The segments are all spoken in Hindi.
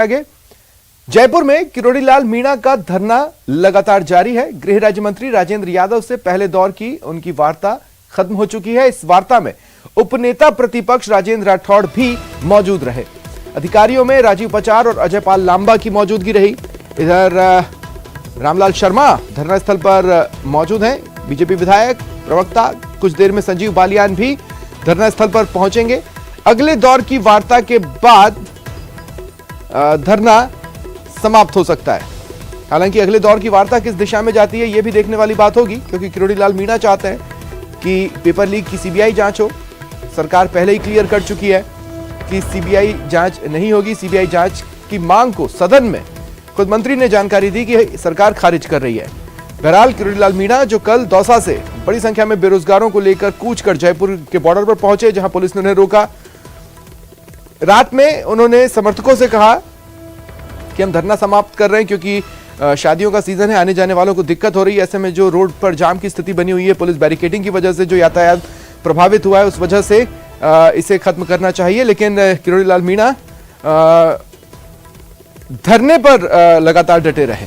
आगे जयपुर में किरोड़ी लाल मीणा का धरना लगातार जारी है। गृह राज्य मंत्री राजेंद्र यादव से पहले दौर की उनकी वार्ता खत्म हो चुकी है। इस वार्ता में उपनेता प्रतिपक्ष राजेंद्र राठौड़ भी मौजूद रहे। अधिकारियों में राजीव पचार और अजय पाल लांबा की मौजूदगी रही। इधर रामलाल शर्मा धरना स्थल पर मौजूद हैं। बीजेपी विधायक प्रवक्ता कुछ देर में संजीव बालियान भी धरना स्थल पर पहुंचेंगे। अगले दौर की वार्ता के बाद धरना समाप्त हो सकता है। हालांकि अगले दौर की वार्ता किस दिशा में जाती है यह भी देखने वाली बात होगी, क्योंकि किरोड़ी लाल मीणा चाहते हैं कि पेपर लीक की सीबीआई जांच हो। सरकार पहले ही क्लियर कर चुकी है कि सीबीआई जांच नहीं होगी। सीबीआई जांच की मांग को सदन में खुद मंत्री ने जानकारी दी कि सरकार खारिज कर रही है। बहरहाल किरोड़ी लाल मीणा जो कल दौसा से बड़ी संख्या में बेरोजगारों को लेकर कूच कर जयपुर के बॉर्डर पर पहुंचे, जहां पुलिस ने उन्हें रोका। रात में उन्होंने समर्थकों से कहा कि हम धरना समाप्त कर रहे हैं क्योंकि शादियों का सीजन है, आने जाने वालों को दिक्कत हो रही है। ऐसे में जो रोड पर जाम की स्थिति बनी हुई है, पुलिस बैरिकेडिंग की वजह से जो यातायात प्रभावित हुआ है, उस वजह से इसे खत्म करना चाहिए। लेकिन किरोड़ी लाल मीणा धरने पर लगातार डटे रहे।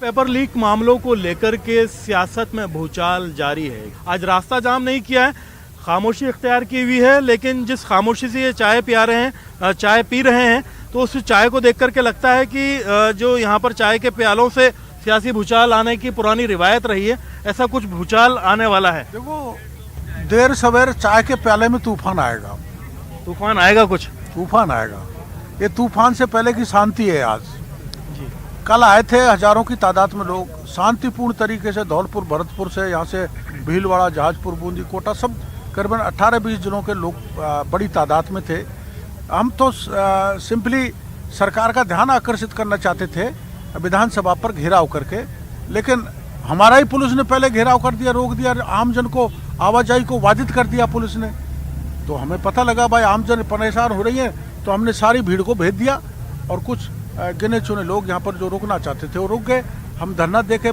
पेपर लीक मामलों को लेकर के सियासत में भूचाल जारी है। आज रास्ता जाम नहीं किया है, खामोशी इख्तियार की हुई है, लेकिन जिस खामोशी से ये चाय पी रहे हैं तो उस चाय को देख करके लगता है कि जो यहाँ पर चाय के प्यालों से सियासी भूचाल आने की पुरानी रिवायत रही है, ऐसा कुछ भूचाल आने वाला है। देखो, देर सवेर चाय के प्याले में तूफान आएगा। तूफान आएगा, कुछ तूफान आएगा। ये तूफान से पहले की शांति है। आज कल आए थे हजारों की तादाद में लोग, शांतिपूर्ण तरीके से धौलपुर, भरतपुर से, यहाँ से भीलवाड़ा, जहाजपुर, बूंदी, कोटा, सब करीबन 18-20 जिलों के लोग बड़ी तादाद में थे। हम तो सिंपली सरकार का ध्यान आकर्षित करना चाहते थे विधानसभा पर घेराव करके, लेकिन हमारा ही पुलिस ने पहले घेराव कर दिया, रोक दिया, आमजन को आवाजाही को बाधित कर दिया पुलिस ने। तो हमें पता लगा भाई आमजन परेशान हो रही है, तो हमने सारी भीड़ को भेज दिया और कुछ गिने चुने लोग यहाँ पर जो रुकना चाहते थे वो रुक गए। हम धरना देके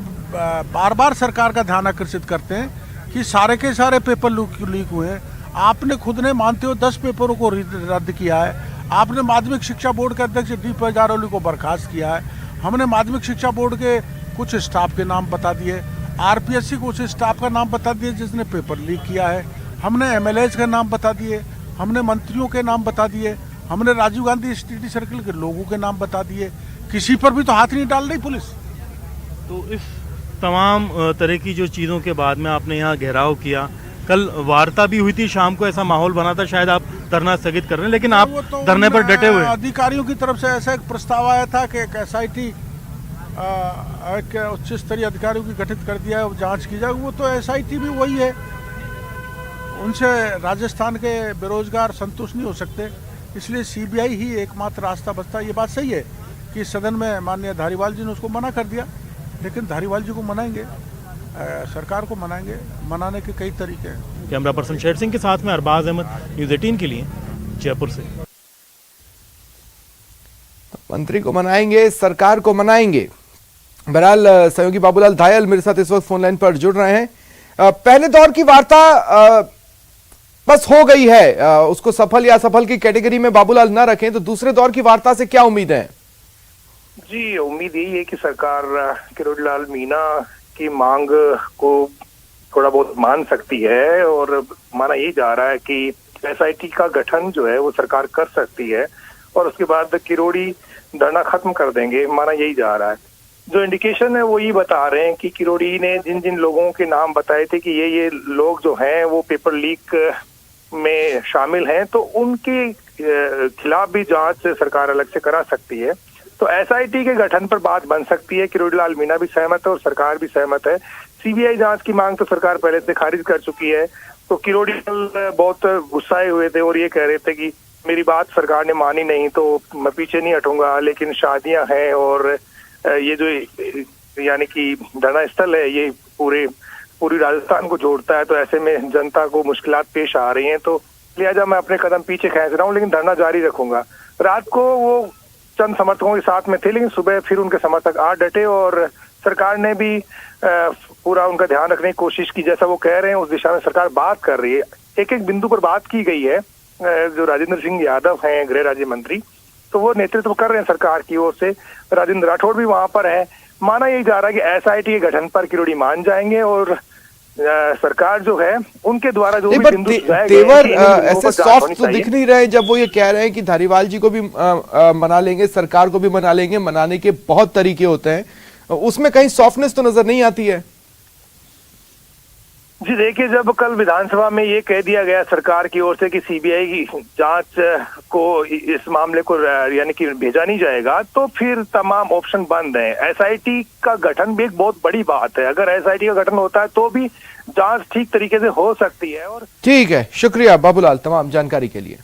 बार बार सरकार का ध्यान आकर्षित करते हैं कि सारे के सारे पेपर लीक हुए हैं। आपने खुद ने मानते हो 10 पेपरों को रद्द किया है। आपने माध्यमिक शिक्षा बोर्ड के अध्यक्ष डी पजारोली को बर्खास्त किया है। हमने माध्यमिक शिक्षा बोर्ड के कुछ स्टाफ के नाम बता दिए, आरपीएससी को उस स्टाफ का नाम बता दिए जिसने पेपर लीक किया है। हमने एमएलएज का नाम बता दिए, हमने मंत्रियों के नाम बता दिए, हमने राजीव गांधी स्टीडी सर्किल के लोगों के नाम बता दिए। किसी पर भी तो हाथ नहीं डाल रही पुलिस। तो इस तमाम तरह की जो चीज़ों के बाद में आपने यहाँ घेराव किया, कल वार्ता भी हुई थी, शाम को ऐसा माहौल बना था शायद आप धरना स्थगित कर रहे हैं, लेकिन आप तो धरने पर डटे हुए। अधिकारियों की तरफ से ऐसा एक प्रस्ताव आया था कि एक एसआईटी एक उच्च स्तरीय अधिकारियों की गठित कर दिया है, जांच की जाए। वो तो एसआईटी भी वही है, उनसे राजस्थान के बेरोजगार संतुष्ट नहीं हो सकते, इसलिए सीबीआई ही एकमात्र रास्ता बचता है। ये बात सही है कि सदन में माननीय धारीवाल जी ने उसको मना कर दिया, लेकिन धारीवाल जी को मनाएंगे, सरकार को मनाएंगे। मनाने के कई तरीके हैं। कैमरा पर्सन शेर सिंह के साथ में अरबाज अहमद, न्यूज़ 18 के लिए जयपुर से। मंत्री को मनाएंगे, सरकार को मनाएंगे। बहरहाल सहयोगी बाबूलाल धायल मेरे साथ इस वक्त फोन लाइन पर जुड़ रहे हैं। पहले दौर की वार्ता बस हो गई है, उसको सफल या असफल की कैटेगरी में बाबूलाल ना रखें, तो दूसरे दौर की वार्ता से क्या उम्मीद है? जी, उम्मीद यही है कि सरकार किरोड़ी लाल मीणा की मांग को थोड़ा बहुत मान सकती है, और माना यही जा रहा है कि एसआईटी का गठन जो है वो सरकार कर सकती है और उसके बाद किरोड़ी धरना खत्म कर देंगे, माना यही जा रहा है। जो इंडिकेशन है वो ये बता रहे हैं कि किरोड़ी ने जिन जिन लोगों के नाम बताए थे कि ये लोग जो हैं वो पेपर लीक में शामिल हैं, तो उनके खिलाफ भी जांच सरकार अलग से करा सकती है। तो एसआईटी के गठन पर बात बन सकती है। किरोड़ी लाल मीणा भी सहमत है और सरकार भी सहमत है। सीबीआई जांच की मांग तो सरकार पहले से खारिज कर चुकी है। तो किरोड़ी लाल बहुत गुस्साए हुए थे और ये कह रहे थे कि मेरी बात सरकार ने मानी नहीं तो मैं पीछे नहीं हटूंगा, लेकिन शादियां हैं और ये जो यानी कि धरना स्थल है ये पूरी राजस्थान को जोड़ता है, तो ऐसे में जनता को मुश्किलात पेश आ रही हैं, तो लिहाजा मैं अपने कदम पीछे खींच रहा हूँ, लेकिन धरना जारी रखूंगा। रात को वो चंद समर्थकों के साथ में थे, लेकिन सुबह फिर उनके समर्थक आ डटे और सरकार ने भी पूरा उनका ध्यान रखने की कोशिश की। जैसा वो कह रहे हैं उस दिशा में सरकार बात कर रही है। एक एक बिंदु पर बात की गई है, जो राजेंद्र सिंह यादव हैं गृह राज्य मंत्री, तो वो नेतृत्व कर रहे हैं सरकार की ओर से। राजेंद्र राठौड़ भी वहां पर है। माना यही जा रहा है कि एसआईटी के गठन पर किरोड़ी मान जाएंगे और सरकार जो है उनके द्वारा जो भी बिंदु सुझाए गए तेवर हैं, इन बिंदुओं ऐसे पर जांच सॉफ्ट होनी तो चाहिए। दिख नहीं रहे जब वो ये कह रहे हैं कि धारीवाल जी को भी मना लेंगे, सरकार को भी मना लेंगे। मनाने के बहुत तरीके होते हैं, उसमें कहीं सॉफ्टनेस तो नजर नहीं आती है। जी देखिए, जब कल विधानसभा में ये कह दिया गया सरकार की ओर से कि सीबीआई की जांच को इस मामले को यानी कि भेजा नहीं जाएगा, तो फिर तमाम ऑप्शन बंद हैं। एसआईटी का गठन भी एक बहुत बड़ी बात है। अगर एसआईटी का गठन होता है तो भी जांच ठीक तरीके से हो सकती है। और ठीक है, शुक्रिया बाबूलाल तमाम जानकारी के लिए।